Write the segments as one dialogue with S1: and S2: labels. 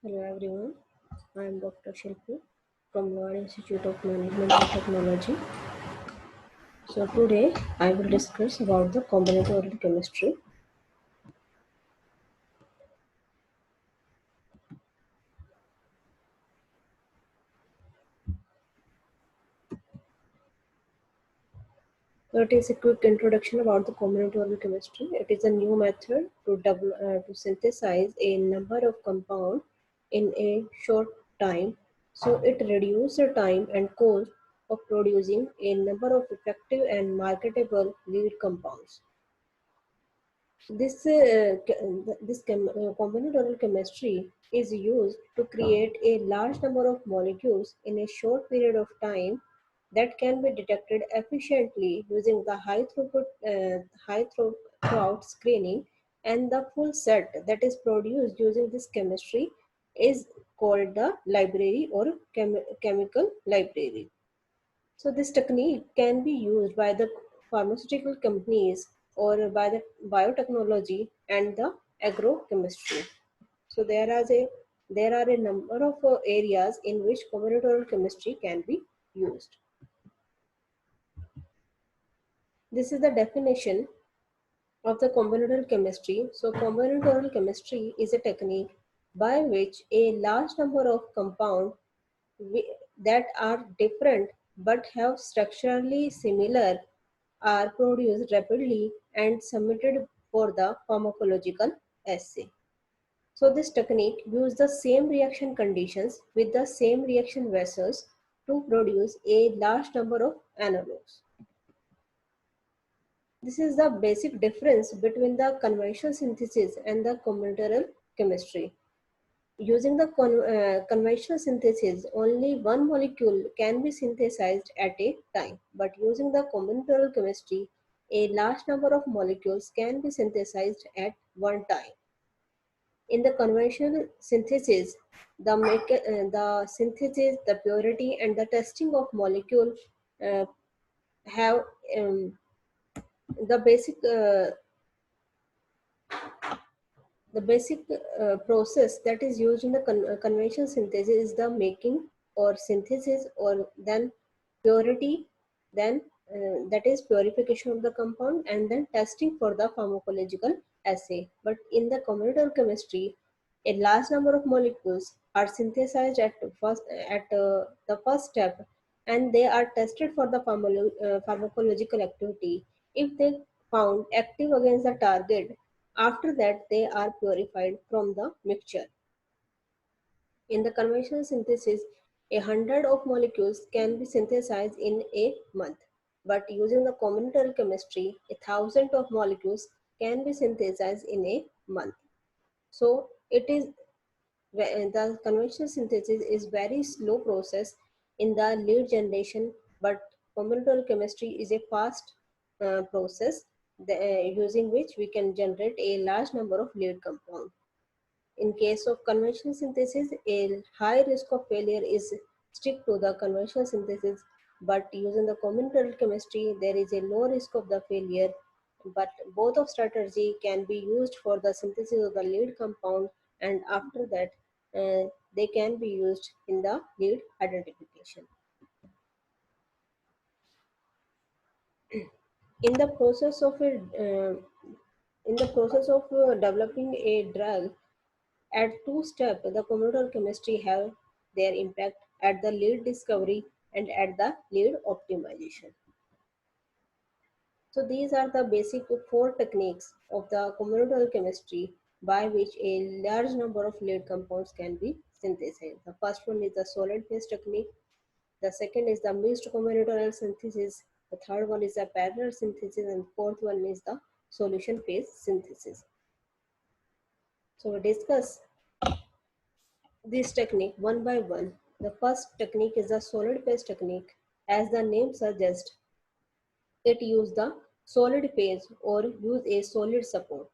S1: Hello everyone, I am Dr. Shilpi from Lower Institute of Management and Technology. So today I will discuss about the combinatorial chemistry. So it is a quick introduction about the combinatorial chemistry. It is a new method to synthesize a number of compounds in a short time. So it reduces the time and cost of producing a number of effective and marketable lead compounds. Combinatorial chemistry is used to create a large number of molecules in a short period of time that can be detected efficiently using the high throughput screening, and the full set that is produced using this chemistry is called the library or chemical library. So this technique can be used by the pharmaceutical companies or by the biotechnology and the agrochemistry. So there are a number of areas in which combinatorial chemistry can be used. This is the definition of the combinatorial chemistry. So combinatorial chemistry is a technique by which a large number of compounds that are different but have structurally similar are produced rapidly and submitted for the pharmacological assay. So this technique uses the same reaction conditions with the same reaction vessels to produce a large number of analogues. This is the basic difference between the conventional synthesis and the combinatorial chemistry. Using the conventional synthesis, only one molecule can be synthesized at a time. But using the combinatorial chemistry, a large number of molecules can be synthesized at one time. In the conventional synthesis, the synthesis, the purity, and the testing of molecule uh, have the basic The basic process that is used in the conventional synthesis is the making or synthesis, or then purity, then that is purification of the compound, and then testing for the pharmacological assay. But in the combinatorial chemistry, a large number of molecules are synthesized the first step, and they are tested for the pharmacological activity. If they found active against the target, after that, they are purified from the mixture. In the conventional synthesis, 100 of molecules can be synthesized in a month. But using the combinatorial chemistry, 1,000 of molecules can be synthesized in a month. So the conventional synthesis is very slow process in the lead generation, but combinatorial chemistry is a fast process using which we can generate a large number of lead compounds. In case of conventional synthesis, a high risk of failure is stick to the conventional synthesis, but using the combinatorial chemistry, there is a low risk of the failure. But both of strategy can be used for the synthesis of the lead compound, and after that, they can be used in the lead identification. In the process of a, developing a drug, at two steps, the combinatorial chemistry have their impact at the lead discovery and at the lead optimization. So these are the basic four techniques of the combinatorial chemistry by which a large number of lead compounds can be synthesized. The first one is the solid phase technique. The second is the mixed combinatorial synthesis. The third one is the parallel synthesis, and fourth one is the solution phase synthesis. So we discuss this technique one by one. The first technique is the solid phase technique. As the name suggests, it uses the solid phase or use a solid support.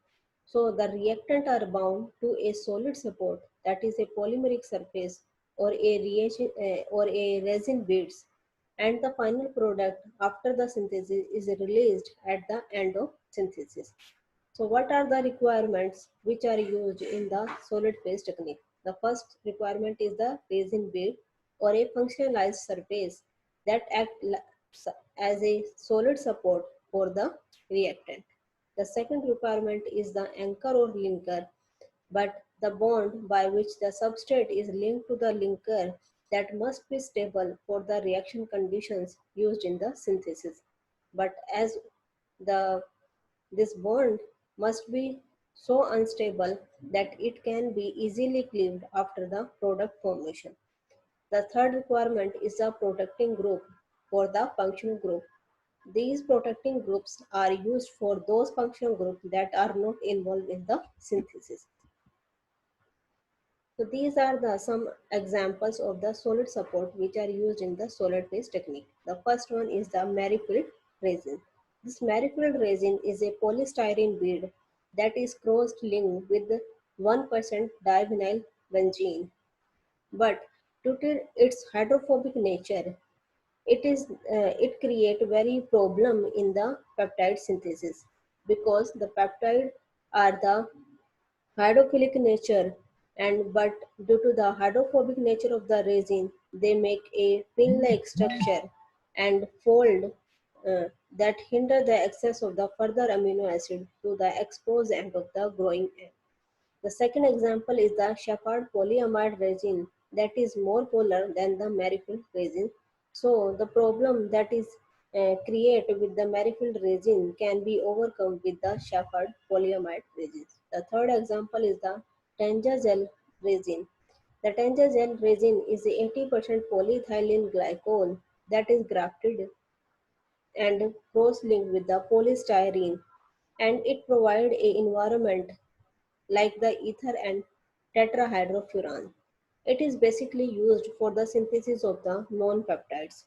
S1: So the reactant are bound to a solid support, that is a polymeric surface or a reagent or a resin beads, and the final product after the synthesis is released at the end of synthesis. So what are the requirements which are used in the solid phase technique? The first requirement is the resin bead or a functionalized surface that as a solid support for the reactant. The second requirement is the anchor or linker, but the bond by which the substrate is linked to the linker that must be stable for the reaction conditions used in the synthesis. But as the this bond must be so unstable that it can be easily cleaved after the product formation. The third requirement is the protecting group for the functional group. These protecting groups are used for those functional groups that are not involved in the synthesis. So these are the some examples of the solid support which are used in the solid phase technique. The first one is the Merrifield resin. This Merrifield resin is a polystyrene bead that is cross-linked with 1% divinyl benzene. But due to its hydrophobic nature, it create very problem in the peptide synthesis because the peptide are the hydrophilic nature, and but due to the hydrophobic nature of the resin they make a pin-like structure and fold that hinder the access of the further amino acid to the exposed end of the growing end. The second example is the Shepard polyamide resin that is more polar than the Merrifield resin. So the problem that is created with the Merrifield resin can be overcome with the Shepard polyamide resin. The third example is the Tangel resin. The Tangel resin is 80% polyethylene glycol that is grafted and cross-linked with the polystyrene, and it provides a environment like the ether and tetrahydrofuran. It is basically used for the synthesis of the non-peptides.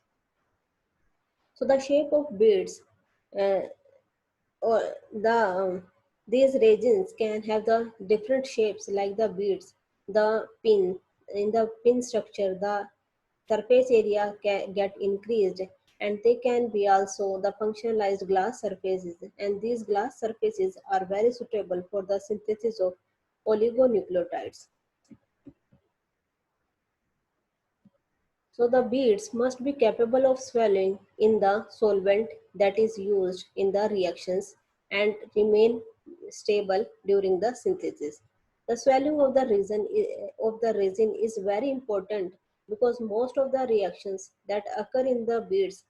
S1: So the shape of beads uh, or these resins can have the different shapes like the beads, the pin. In the pin structure, the surface area can get increased, and they can be also the functionalized glass surfaces, and these glass surfaces are very suitable for the synthesis of oligonucleotides. So the beads must be capable of swelling in the solvent that is used in the reactions and remain stable during the synthesis. The swelling of the resin is very important because most of the reactions that occur in the beads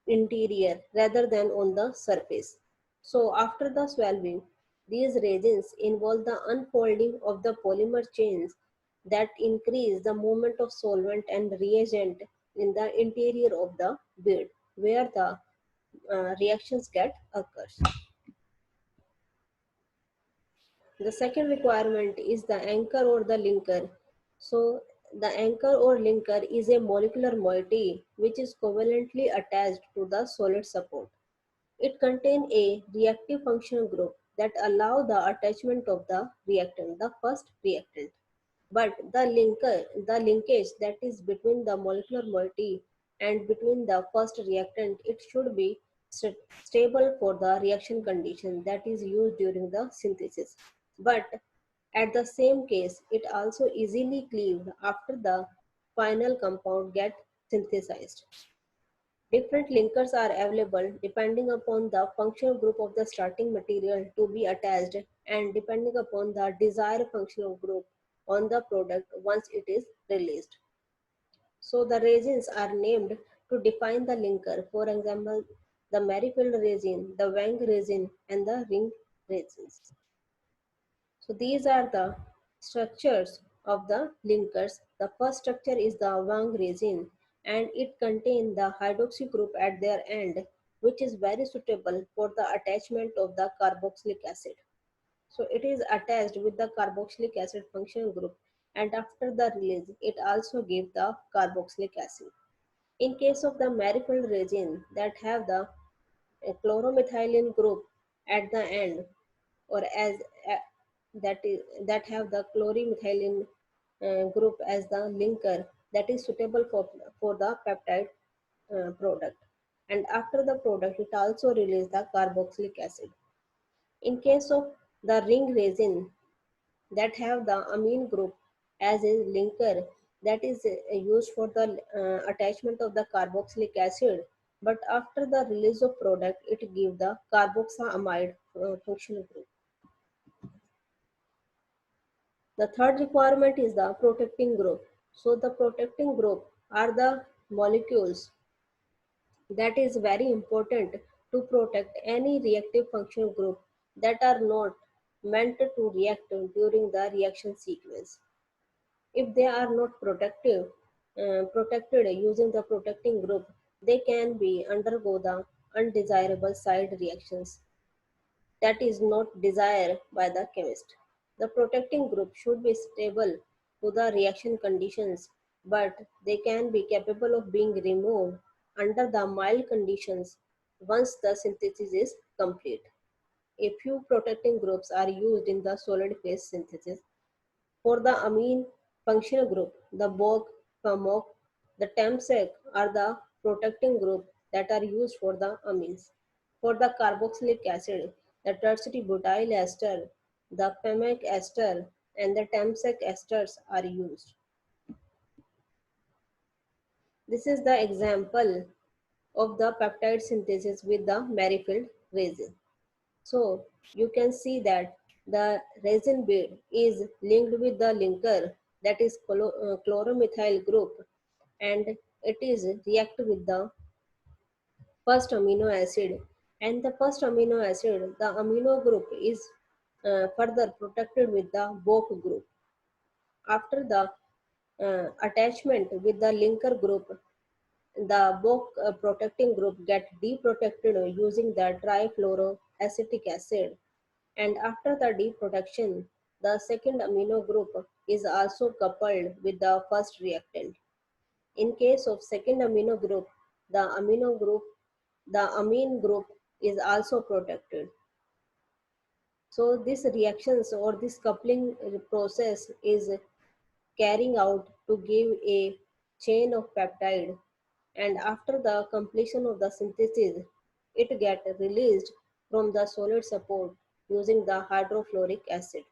S1: interior rather than on the surface. So after the swallowing, these resins involve the unfolding of the polymer chains that increase the movement of solvent and reagent in the interior of the bead where the reactions get occurs. The second requirement is the anchor or the linker. So the anchor or linker is a molecular moiety which is covalently attached to the solid support. It contains a reactive functional group that allow the attachment of the reactant, the first reactant. But the linkage that is between the molecular moiety and between the first reactant, it should be stable for the reaction condition that is used during the synthesis. But at the same case, it also easily cleaved after the final compound get synthesized. Different linkers are available depending upon the functional group of the starting material to be attached and depending upon the desired functional group on the product once it is released. So the resins are named to define the linker. For example, the Merrifield resin, the Wang resin, and the ring resins. So these are the structures of the linkers. The first structure is the Wang resin, and it contains the hydroxy group at their end, which is very suitable for the attachment of the carboxylic acid. So it is attached with the carboxylic acid functional group, and after the release it also gives the carboxylic acid. In case of the Merrifield resin that have the chloromethylene group at the end, or as uh, that have the chloromethylene group as the linker that is suitable for the peptide product, and after the product it also release the carboxylic acid. In case of the ring resin that have the amine group as a linker, that is used for the attachment of the carboxylic acid, but after the release of product it give the carboxamide functional group. The third requirement is the protecting group. So the protecting group are the molecules that is very important to protect any reactive functional group that are not meant to react during the reaction sequence. If they are not protected using the protecting group, they can be undergo the undesirable side reactions that is not desired by the chemist. The protecting group should be stable to the reaction conditions, but they can be capable of being removed under the mild conditions once the synthesis is complete. A few protecting groups are used in the solid phase synthesis. For the amine functional group, the BOC, FAMOC, the TEMSEC are the protecting group that are used for the amines. For the carboxylic acid, the tertiary butyl ester, the PEMEC ester, and the TEMSEC esters are used. This is the example of the peptide synthesis with the Merrifield resin. So you can see that the resin bead is linked with the linker, that is chloromethyl group, and it is react with the first amino acid, and the first amino acid, the amino group is further protected with the BOC group. After the attachment with the linker group, the BOC protecting group get deprotected using the trifluoroacetic acid, and after the deprotection, the second amino group is also coupled with the first reactant. In case of second amino group, the amine group is also protected. So this reactions or this coupling process is carrying out to give a chain of peptide, and after the completion of the synthesis, it get released from the solid support using the hydrofluoric acid.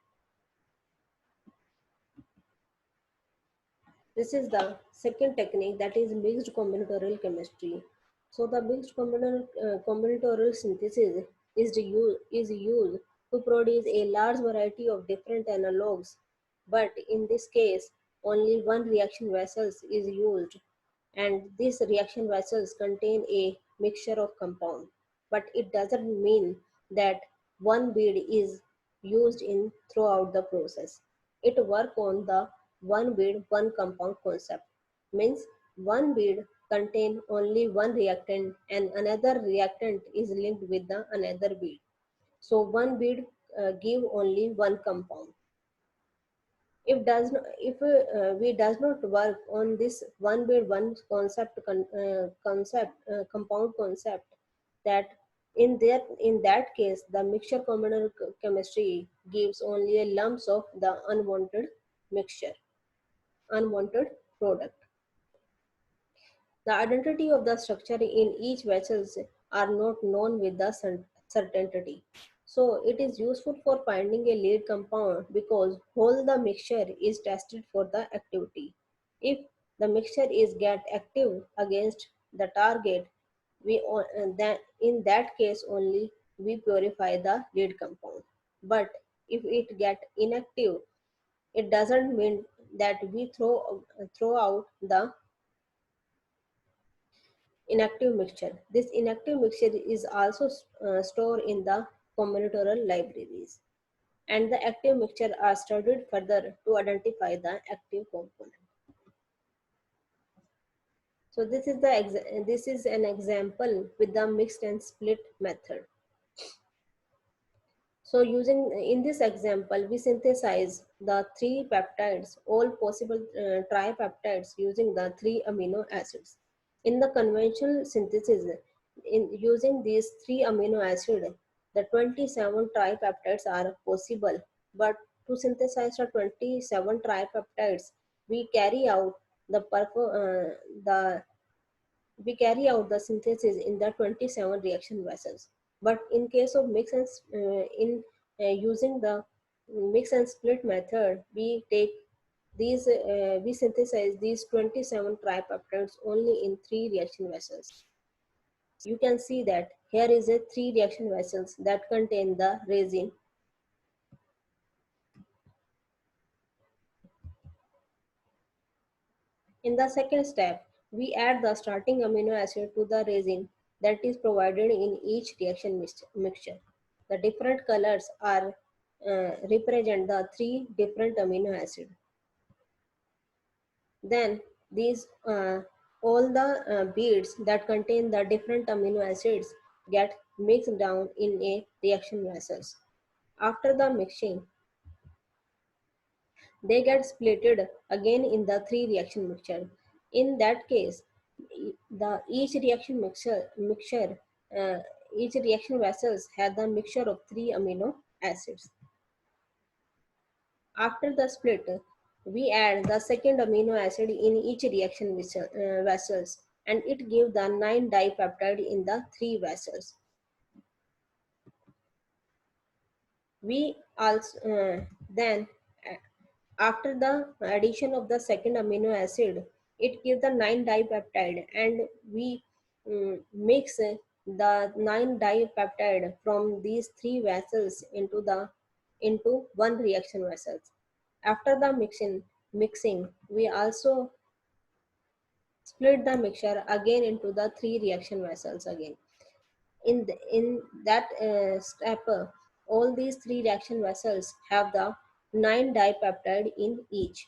S1: This is the second technique, that is mixed combinatorial chemistry. So the mixed combinatorial synthesis is used to produce a large variety of different analogues, but in this case only one reaction vessels is used, and these reaction vessels contain a mixture of compound, but it doesn't mean that one bead is used in throughout the process. It work on the one bead one compound concept, means one bead contain only one reactant and another reactant is linked with the another bead, so one bead give only one compound. If we does not work on this one by one compound concept, that in that case the mixture combinatorial chemistry gives only a lumps of the mixture unwanted product. The identity of the structure in each vessels are not known with the certainty. So it is useful for finding a lead compound because whole the mixture is tested for the activity. If the mixture is get active against the target, that in that case only we purify the lead compound. But if it get inactive, it doesn't mean that we throw out the inactive mixture. This inactive mixture is also stored in the combinatorial libraries, and the active mixture are studied further to identify the active component. So this is an example with the mixed and split method. So using in this example, we synthesize the three peptides, all possible tripeptides using the three amino acids. In the conventional synthesis, in using these three amino acids, the 27 tripeptides are possible. But to synthesize the 27 tripeptides, we carry out the we carry out the synthesis in the 27 reaction vessels. But in case of in using the mix and split method, we synthesize these 27 tripeptides only in three reaction vessels. You can see that here is a three reaction vessels that contain the resin. In the second step, we add the starting amino acid to the resin that is provided in each reaction mixture. The different colors are represent the three different amino acids. Then these all the beads that contain the different amino acids get mixed down in a reaction vessels. After the mixing, they get splitted again in the three reaction mixture. In that case, the uh, each reaction vessels have the mixture of three amino acids. After the split, we add the second amino acid in each vessels, and it gives the 9 dipeptide in the three vessels. We also then after the addition of the second amino acid, it gives the 9 dipeptide, and we mix the 9 dipeptide from these three vessels into one reaction vessel. After the mixing, we also split the mixture again into the three reaction vessels again. In that step, all these three reaction vessels have the 9 dipeptide in each.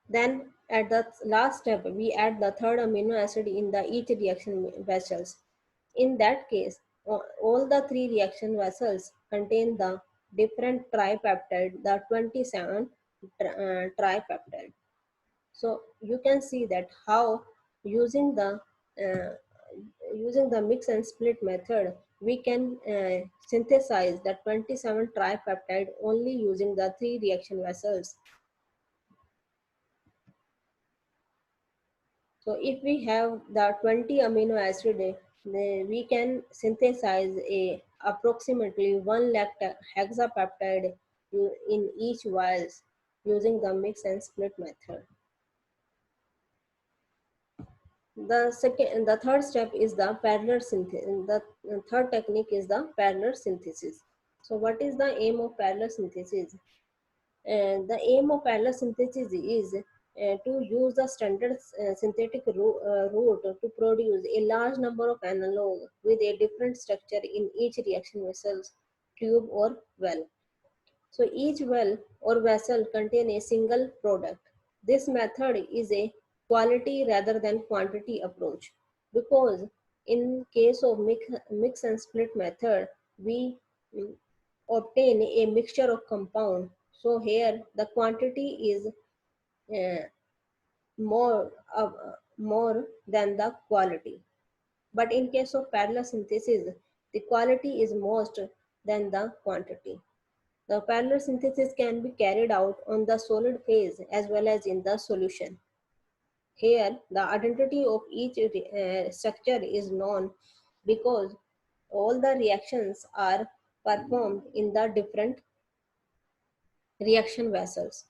S1: Then at the last step, we add the third amino acid in the each reaction vessels. In that case, all the three reaction vessels contain the different tripeptide, the 27 tripeptide. So you can see that how using the uh, using the mix and split method, we can synthesize the 27 tripeptide only using the three reaction vessels. So if we have the 20 amino acid, then we can synthesize a approximately 1 lakh hexapeptide in each vials using the mix and split method. The third step is the parallel synthesis. The third technique is the parallel synthesis. So what is the aim of parallel synthesis? The aim of parallel synthesis is to use the standard synthetic route to produce a large number of analog with a different structure in each reaction vessel's tube or well. So each well or vessel contain a single product. This method is a quality rather than quantity approach, because in case of mix and split method, we mm, obtain a mixture of compound. So here the quantity is uh, more than the quality. But in case of parallel synthesis, the quality is most than the quantity. The parallel synthesis can be carried out on the solid phase as well as in the solution. Here, the identity of each structure is known because all the reactions are performed in the different reaction vessels.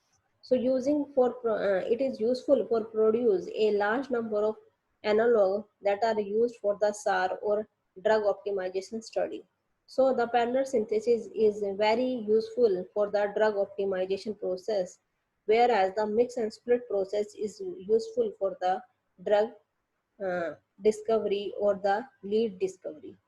S1: So it is useful for produce a large number of analog that are used for the SAR or drug optimization study. So the parallel synthesis is very useful for the drug optimization process, whereas the mix and split process is useful for the drug uh, discovery or the lead discovery.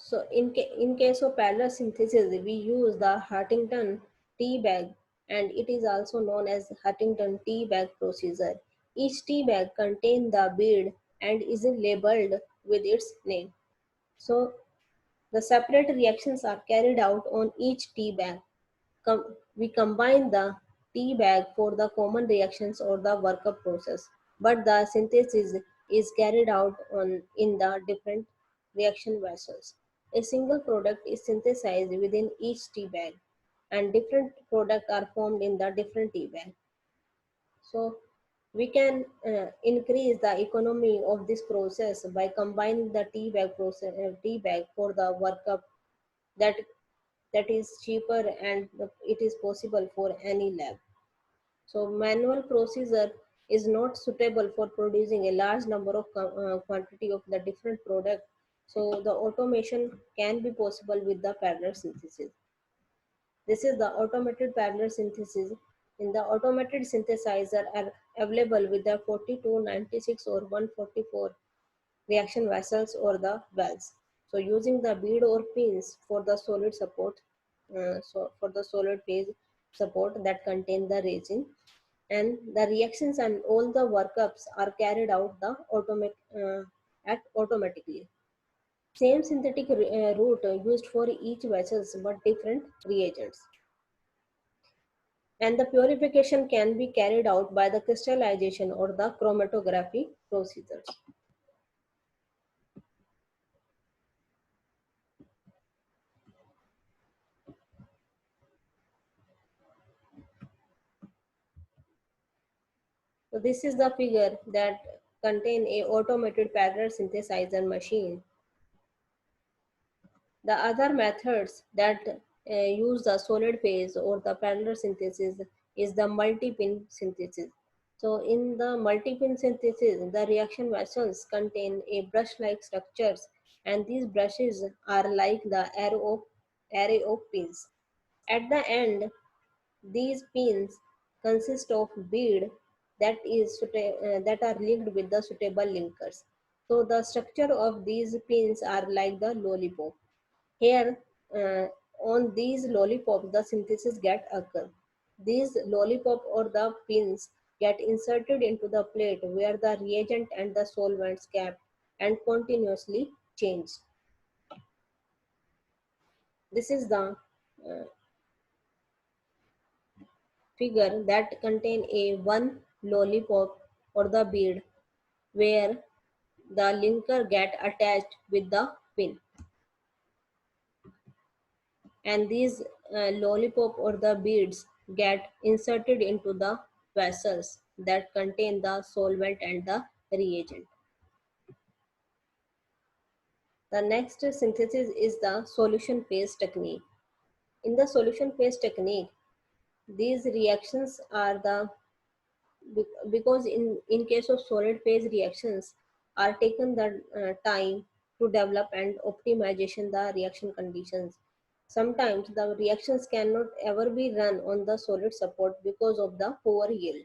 S1: So in case of parallel synthesis, we use the Huntington tea bag, and it is also known as Huntington tea bag procedure. Each tea bag contains the bead and is labeled with its name. So the separate reactions are carried out on each tea bag. We combine the tea bag for the common reactions or the workup process, but the synthesis is carried out in the different reaction vessels. A single product is synthesized within each tea bag, and different products are formed in the different tea bag. So we can increase the economy of this process by combining the tea bag process, tea bag for the workup that that is cheaper and it is possible for any lab. So manual procedure is not suitable for producing a large number of quantity of the different product. So the automation can be possible with the parallel synthesis. This is the automated parallel synthesis. In the automated synthesizer are available with the 4296 or 144 reaction vessels or the valves. So using the bead or pins for the solid support, so for the solid phase support that contain the resin, and the reactions and all the workups are carried out the at automatically. Same synthetic route used for each vessels but different reagents. And the purification can be carried out by the crystallization or the chromatography procedures. So this is the figure that contain a automated parallel synthesizer machine. The other methods that use the solid phase or the parallel synthesis is the multi-pin synthesis. So in the multi-pin synthesis, the reaction vessels contain a brush-like structures, and these brushes are like the array of pins. At the end, these pins consist of bead that are linked with the suitable linkers. So the structure of these pins are like the lollipop. Here, on these lollipops, the synthesis get occur. These lollipop or the pins get inserted into the plate where the reagent and the solvents kept and continuously changed. This is the uh, figure that contain a one lollipop or the bead where the linker get attached with the pin, and these lollipop or the beads get inserted into the vessels that contain the solvent and the reagent. The next synthesis is the solution phase technique. In the solution phase technique, these reactions are the because in case of solid phase reactions are taken the time to develop and optimization the reaction conditions. Sometimes the reactions cannot ever be run on the solid support because of the poor yield,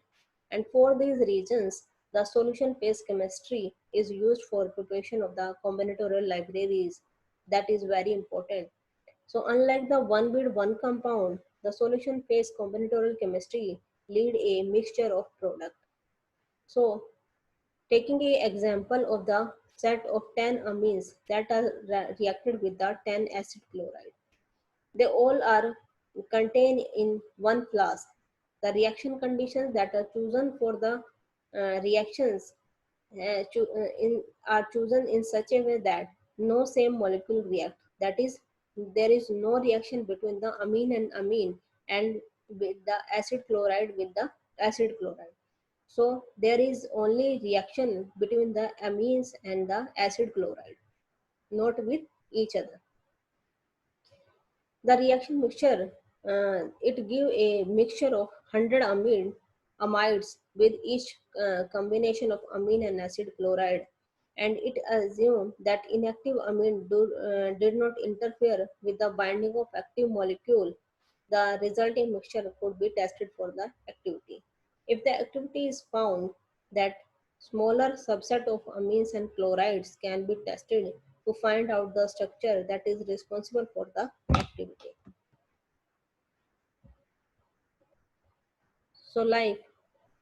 S1: and for these reasons the solution phase chemistry is used for preparation of the combinatorial libraries. That is very important. So unlike the one bid one compound, the solution phase combinatorial chemistry lead a mixture of product. So, taking a example of the set of 10 amines that are reacted with the 10 acid chloride. They all are contained in one flask. The reaction conditions that are chosen for the reactions are chosen in such a way that no same molecule react. That is, there is no reaction between the amine and amine and with the acid chloride with the acid chloride. So there is only reaction between the amines and the acid chloride, not with each other. The reaction mixture, it give a mixture of 100 amides with each combination of amine and acid chloride, and it assumed that inactive amine did not interfere with the binding of active molecule. The resulting mixture could be tested for the activity. If the activity is found, that smaller subset of amines and chlorides can be tested to find out the structure that is responsible for the activity. So like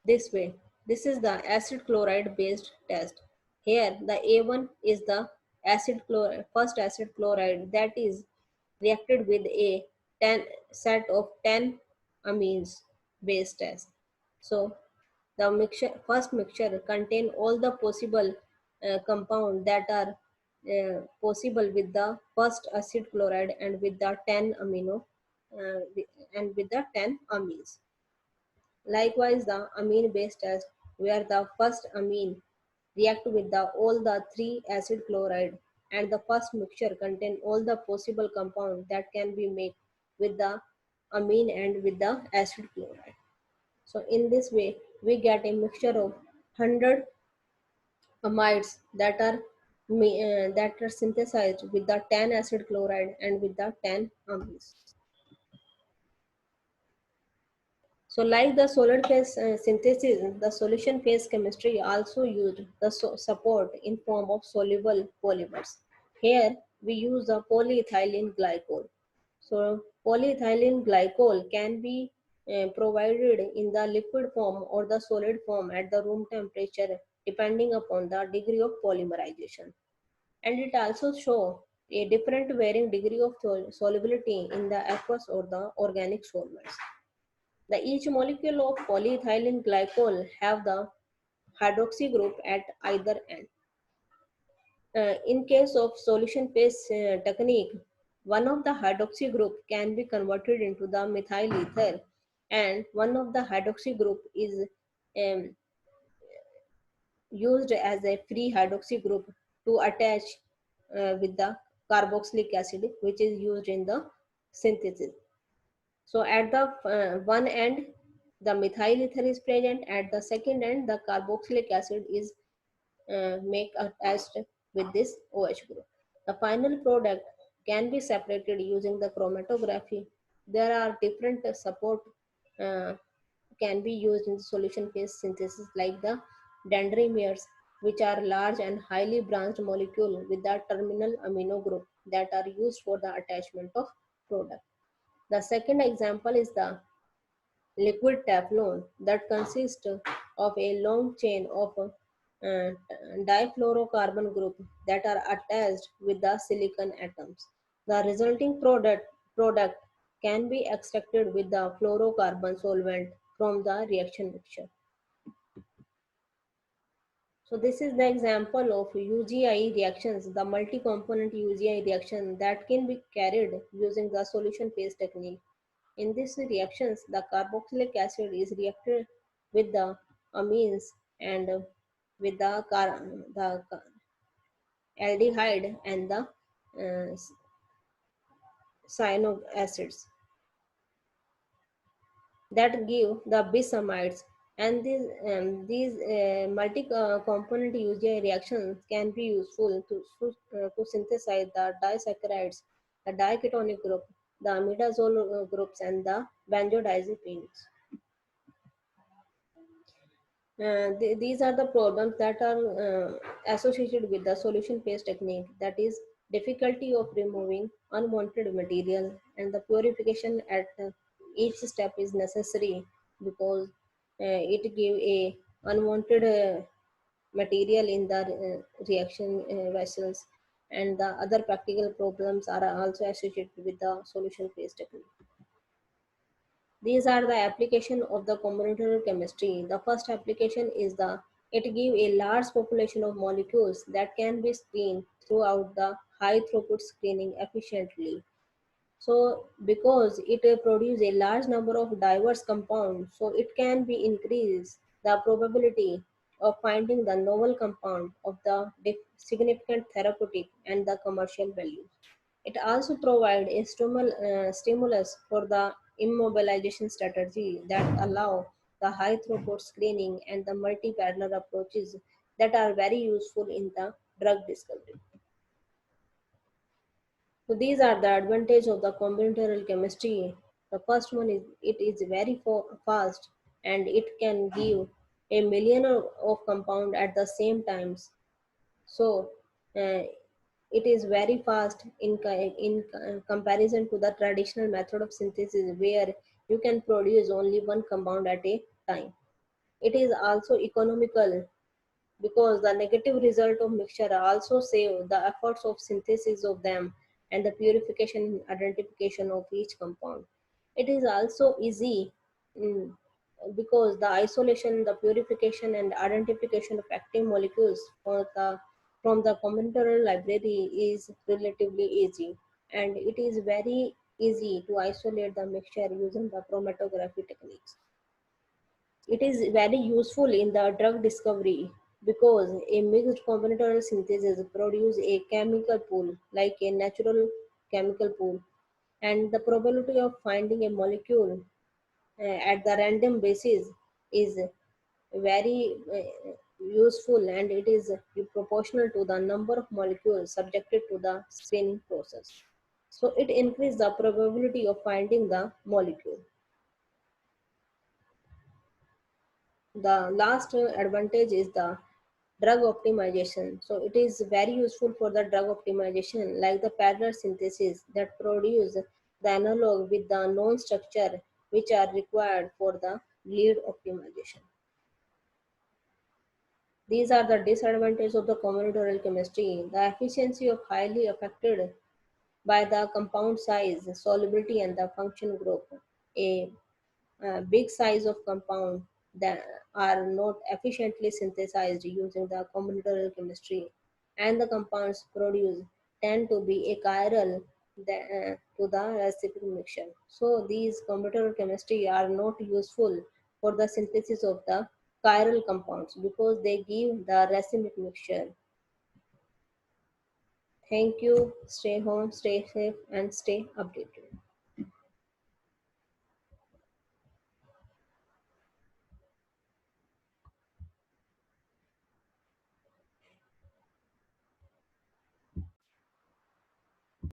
S1: this way, this is the acid chloride based test. Here the A1 is the first acid chloride that is reacted with a 10 set of 10 amines base test. So the first mixture contain all the possible compound that are possible with the first acid chloride and with the 10 amino and with the 10 amines. Likewise, the amine-based test, where the first amine react with all the three acid chloride and the first mixture contain all the possible compound that can be made with the amine and with the acid chloride. So in this way, we get a mixture of 100 amides that are synthesized with the 10 acid chloride and with the 10 amines. So, like the solid phase synthesis, the solution phase chemistry also used the support in form of soluble polymers. Here, we use the polyethylene glycol. So, polyethylene glycol can be provided in the liquid form or the solid form at the room temperature, depending upon the degree of polymerization. And it also shows a different varying degree of solubility in the aqueous or the organic solvents. The each molecule of polyethylene glycol have the hydroxy group at either end. In case of solution phase technique, one of the hydroxy group can be converted into the methyl ether, and one of the hydroxy group is um, used as a free hydroxy group to attach with the carboxylic acid, which is used in the synthesis. So at the one end, the methyl ether is present. At the second end, the carboxylic acid is make attached with this OH group. The final product can be separated using the chromatography. There are different support uh, can be used in the solution phase synthesis like the dendrimers, which are large and highly branched molecule with the terminal amino group that are used for the attachment of product. The second example is the liquid Teflon that consists of a long chain of difluorocarbon group that are attached with the silicon atoms. The resulting product can be extracted with the fluorocarbon solvent from the reaction mixture. So this is the example of UGI reactions, the multi-component UGI reaction that can be carried using the solution phase technique. In these reactions, the carboxylic acid is reacted with the amines and with the aldehyde and the cyano acids that give the bisamides. And these multi-component UGI reactions can be useful to synthesize the disaccharides, the diketonic group, the imidazole groups, and the benzodiazepines. These are the problems that are associated with the solution phase technique, that is difficulty of removing unwanted material, and the purification at each step is necessary because it give a unwanted material in the reaction vessels, and the other practical problems are also associated with the solution phase technique. These are the application of the combinatorial chemistry. The first application is the it give a large population of molecules that can be screened throughout the high throughput screening efficiently. So because it produce a large number of diverse compounds, so it can be increase the probability of finding the novel compound of the significant therapeutic and the commercial value. It also provides a stimulus for the immobilization strategy that allow the high throughput screening and the multi-parallel approaches that are very useful in the drug discovery. So these are the advantage of the combinatorial chemistry. The first one is it is very fast and it can give a million of compound at the same times. So uh, it is very fast in comparison to the traditional method of synthesis where you can produce only one compound at a time. It is also economical because the negative result of mixture also save the efforts of synthesis of them and the purification and identification of each compound. It is also easy mm, because the isolation, the purification and identification of active molecules from the combinatorial library is relatively easy, and it is very easy to isolate the mixture using the chromatography techniques. It is very useful in the drug discovery because a mixed combinatorial synthesis produce a chemical pool like a natural chemical pool, and the probability of finding a molecule at the random basis is very useful, and it is proportional to the number of molecules subjected to the screening process. So it increases the probability of finding the molecule. The last advantage is the drug optimization. So it is very useful for the drug optimization, like the parallel synthesis that produce the analog with the known structure which are required for the lead optimization. These are the disadvantages of the combinatorial chemistry. The efficiency of highly affected by the compound size, solubility, and the function group. A big size of compound that are not efficiently synthesized using the combinatorial chemistry, and the compounds produced tend to be a chiral to the reciprocal mixture. So these combinatorial chemistry are not useful for the synthesis of the chiral compounds because they give the racemic mixture. Thank you. Stay home, stay safe, and stay updated.